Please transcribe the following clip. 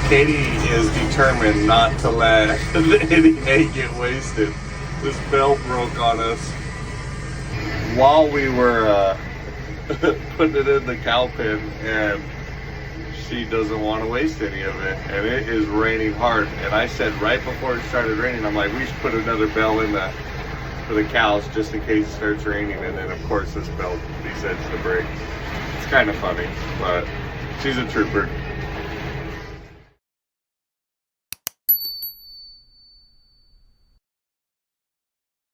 Katie is determined not to let any hay get wasted. This bell broke on us while we were putting it in the cow pen, and she doesn't want to waste any of it, and it is raining hard. And I said right before it started raining, I'm like, we should put another bell in that for the cows just in case it starts raining. And then of course this bell decides to break. It's kind of funny, but she's a trooper.